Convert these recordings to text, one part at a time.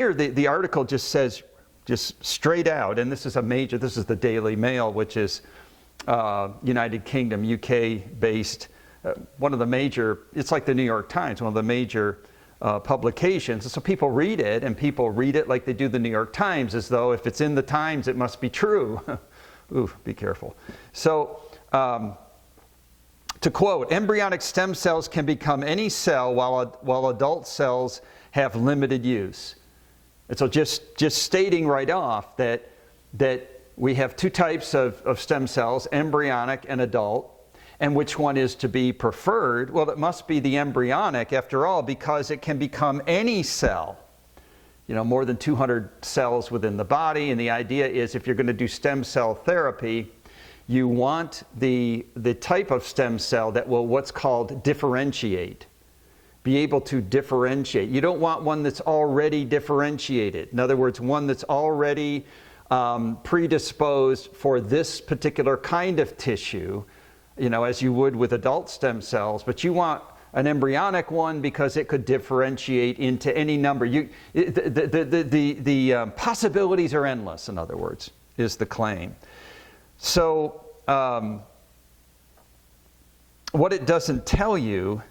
Here, the article just says, just straight out, and this is the Daily Mail, which is United Kingdom, UK-based, one of the major, it's like the New York Times, one of the major publications. And so people read it, and people read it like they do the New York Times, as though if it's in the Times, it must be true. Ooh, be careful. So, to quote, embryonic stem cells can become any cell while adult cells have limited use. And so just stating right off that we have two types of stem cells, embryonic and adult, and which one is to be preferred? Well, it must be the embryonic, after all, because it can become any cell. You know, more than 200 cells within the body, and the idea is if you're going to do stem cell therapy, you want the type of stem cell that will what's called differentiate. Be able to differentiate. You don't want one that's already differentiated. In other words, one that's already predisposed for this particular kind of tissue, you know, as you would with adult stem cells, but you want an embryonic one because it could differentiate into any number. The possibilities are endless, in other words, is the claim. So, what it doesn't tell you,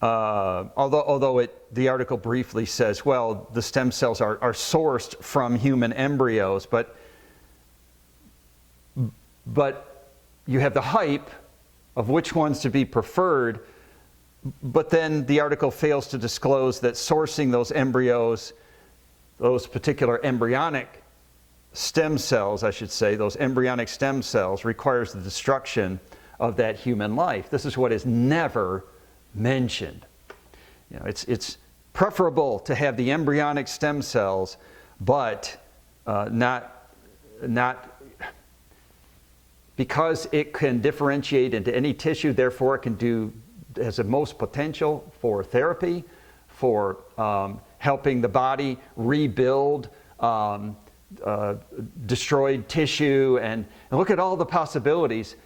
although the article briefly says, well, the stem cells are sourced from human embryos, but you have the hype of which ones to be preferred, but then the article fails to disclose that sourcing those embryos, those particular embryonic stem cells, I should say, those embryonic stem cells requires the destruction of that human life. This is what is never mentioned. You know, it's preferable to have the embryonic stem cells, but not because it can differentiate into any tissue, therefore it has the most potential for therapy, for helping the body rebuild destroyed tissue, and look at all the possibilities.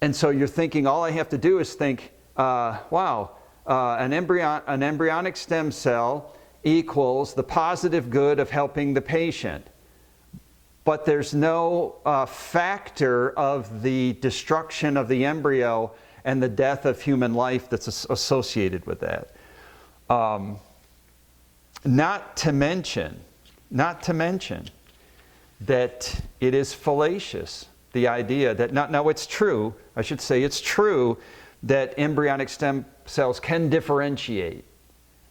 And so you're thinking, all I have to do is think, wow, an embryonic stem cell equals the positive good of helping the patient. But there's no factor of the destruction of the embryo and the death of human life that's associated with that. Not to mention that it is fallacious, the idea that, now it's true, I should say it's true, that embryonic stem cells can differentiate.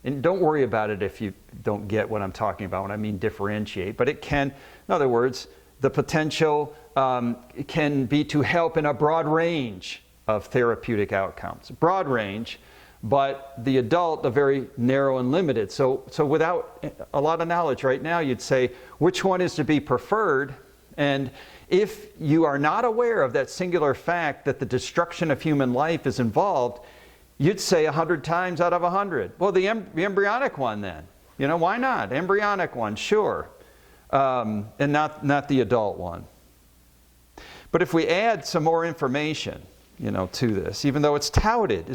And don't worry about it if you don't get what I'm talking about when I mean differentiate. But it can, in other words, the potential can be to help in a broad range of therapeutic outcomes. Broad range, but the adult, a very narrow and limited. So without a lot of knowledge right now, you'd say, which one is to be preferred? And if you are not aware of that singular fact that the destruction of human life is involved, you'd say 100 times out of 100. Well, the embryonic one then. You know, why not? Embryonic one, sure. And not the adult one. But if we add some more information, you know, to this, even though it's touted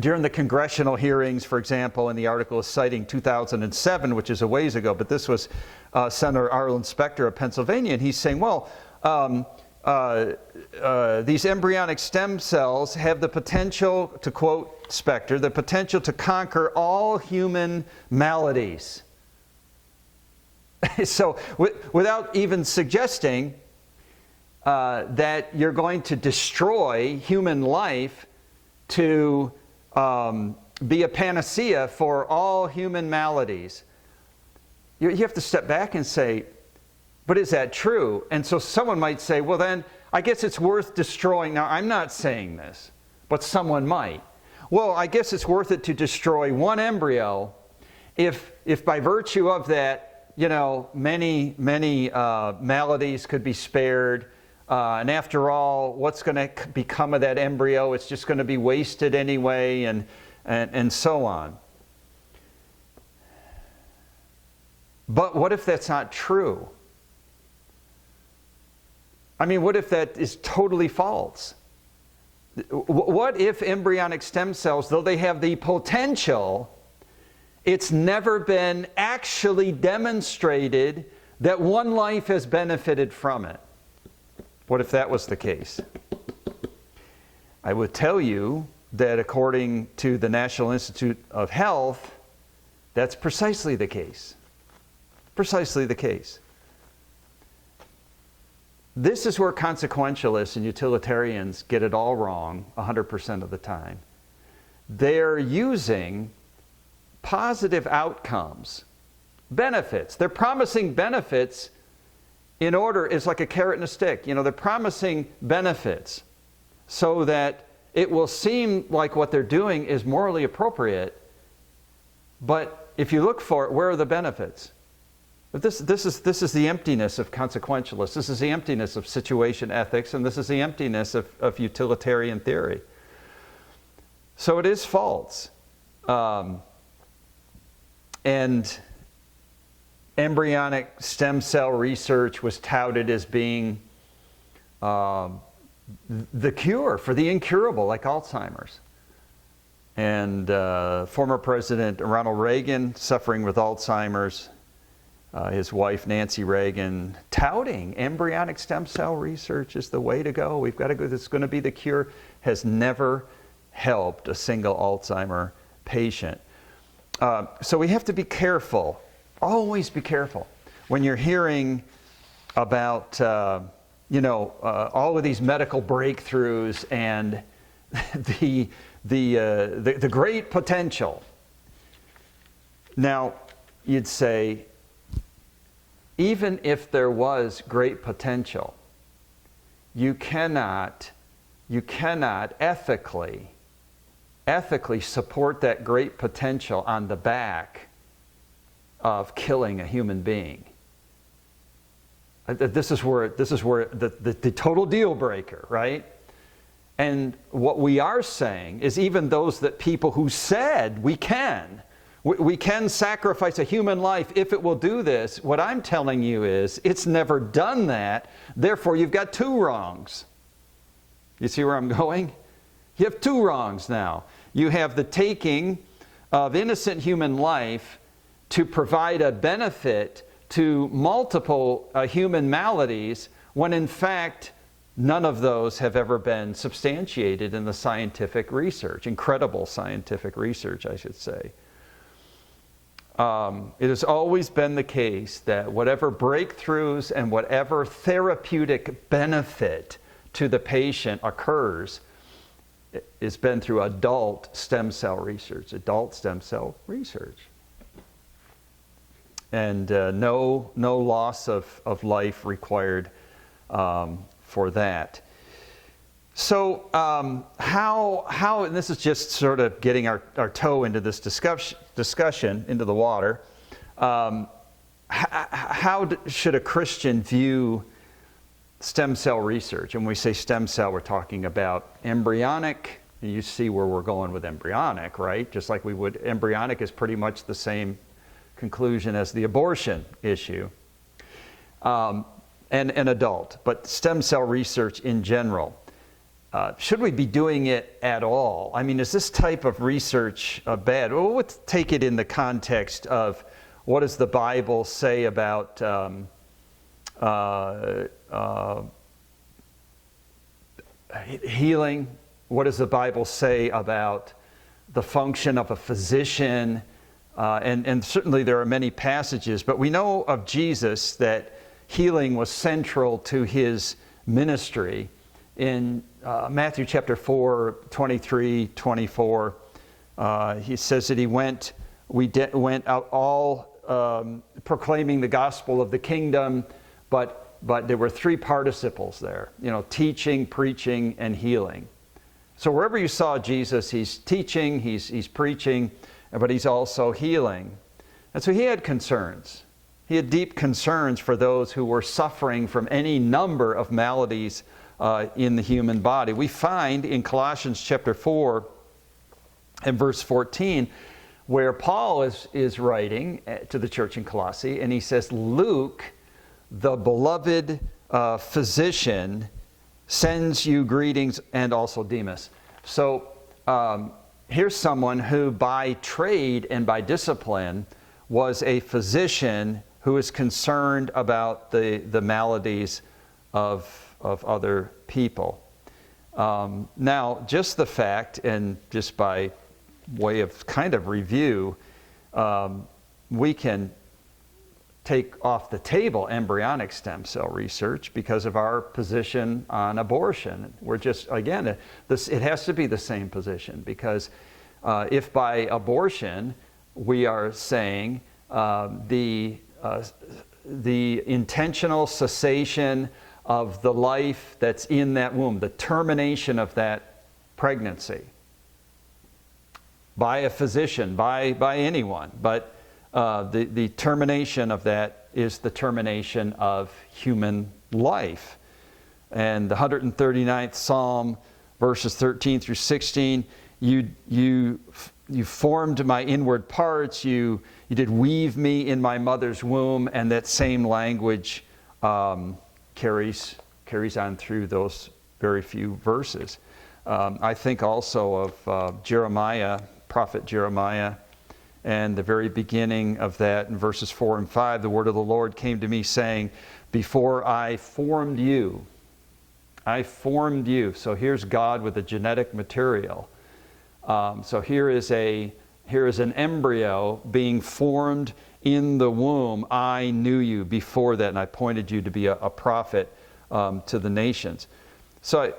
during the congressional hearings, for example, and the article is citing 2007, which is a ways ago, but this was Senator Arlen Specter of Pennsylvania, and he's saying, well, these embryonic stem cells have the potential, to quote Specter, the potential to conquer all human maladies. So without even suggesting that you're going to destroy human life to be a panacea for all human maladies, you have to step back and say, but is that true? And so someone might say, well then, I guess it's worth destroying. Now, I'm not saying this, but someone might. Well, I guess it's worth it to destroy one embryo if by virtue of that, you know, many maladies could be spared. And after all, what's going to become of that embryo? It's just going to be wasted anyway, and so on. But what if that's not true? I mean, what if that is totally false? What if embryonic stem cells, though they have the potential, It's never been actually demonstrated that one life has benefited from it. What if that was the case? I would tell you that according to the National Institute of Health, that's precisely the case. Precisely the case. This is where consequentialists and utilitarians get it all wrong 100% of the time. They're using positive outcomes, benefits. They're promising benefits in order, it's like a carrot and a stick. They're promising benefits so that it will seem like what they're doing is morally appropriate. But if you look for it, where are the benefits? This is the emptiness of consequentialists. This is the emptiness of situation ethics, and this is the emptiness of utilitarian theory. So it is false. And embryonic stem cell research was touted as being the cure for the incurable, like Alzheimer's. And former President Ronald Reagan, suffering with Alzheimer's, his wife Nancy Reagan, touting embryonic stem cell research is the way to go. We've got to go. It's going to be the cure. Has never helped a single Alzheimer patient. So we have to be careful. Always be careful when you're hearing about all of these medical breakthroughs and the great potential. Now, you'd say, even if there was great potential, you cannot ethically support that great potential on the back of killing a human being. This is where the total deal breaker, right? And what we are saying is even those people who said we can sacrifice a human life if it will do this, what I'm telling you is it's never done that, therefore you've got two wrongs. You see where I'm going? You have two wrongs now. You have the taking of innocent human life to provide a benefit to multiple human maladies when in fact none of those have ever been substantiated in the scientific research, incredible scientific research, I should say. It has always been the case that whatever breakthroughs and whatever therapeutic benefit to the patient occurs has been through adult stem cell research. And no loss of life required for that. So how, and this is just sort of getting our toe into this discussion, into the water, how should a Christian view stem cell research? And when we say stem cell, we're talking about embryonic, and you see where we're going with embryonic, right? Just like we would, embryonic is pretty much the same conclusion as the abortion issue, and adult, but stem cell research in general. Should we be doing it at all? I mean, is this type of research bad? Well, let's take it in the context of what does the Bible say about healing? What does the Bible say about the function of a physician? And certainly there are many passages, but we know of Jesus that healing was central to his ministry. In Matthew chapter 4, 23, 24, he says that we went out all proclaiming the gospel of the kingdom, but there were three participles there, teaching, preaching, and healing. So wherever you saw Jesus, he's teaching, he's preaching, but he's also healing. And so he had concerns. He had deep concerns for those who were suffering from any number of maladies in the human body. We find in Colossians chapter 4 and verse 14 where Paul is writing to the church in Colossae, and he says, Luke, the beloved physician, sends you greetings, and also Demas. So here's someone who by trade and by discipline was a physician who is concerned about the maladies of other people. Now, just the fact, and just by way of kind of review, we can take off the table embryonic stem cell research because of our position on abortion. We're just, again, it has to be the same position, because if by abortion we are saying the intentional cessation of the life that's in that womb, the termination of that pregnancy by a physician, by anyone, but the termination of that is the termination of human life. And the 139th Psalm, verses 13 through 16, you formed my inward parts, you did weave me in my mother's womb, and that same language carries on through those very few verses. I think also of Jeremiah, prophet Jeremiah, and the very beginning of that in verses 4 and 5, the word of the Lord came to me saying, before I formed you. So here's God with the genetic material. So here is an embryo being formed in the womb. I knew you before that, and I appointed you to be a prophet to the nations. So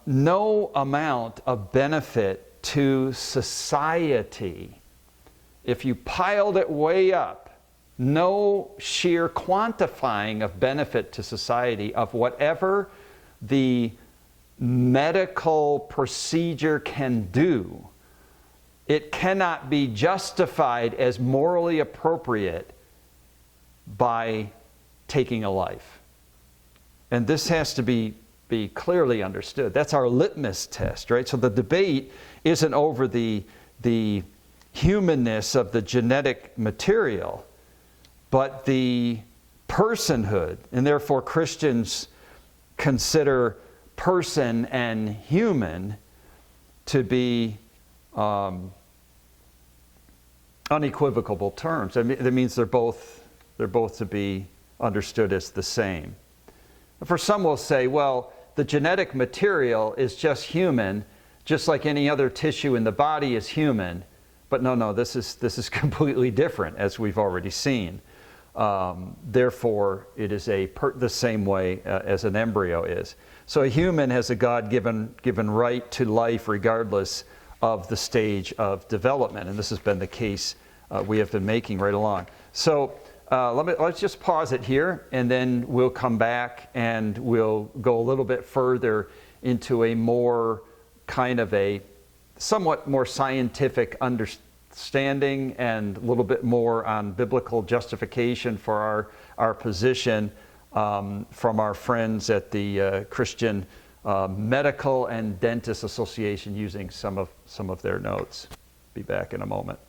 no amount of benefit to society, if you piled it way up, no sheer quantifying of benefit to society of whatever the medical procedure can do, it cannot be justified as morally appropriate by taking a life. And this has to be clearly understood. That's our litmus test, right? So the debate isn't over the humanness of the genetic material, but the personhood. And therefore Christians consider person and human to be unequivocal terms. I mean, that means they're both to be understood as the same. For some will say, well, the genetic material is just human, just like any other tissue in the body is human. But no, this is completely different, as we've already seen. Therefore, it is the same way as an embryo is. So a human has a God-given right to life regardless of the stage of development. And this has been the case we have been making right along. So let's just pause it here, and then we'll come back and we'll go a little bit further into a more kind of a somewhat more scientific understanding and a little bit more on biblical justification for our position from our friends at the Christian Medical and Dentist Association, using some of their notes. Be back in a moment.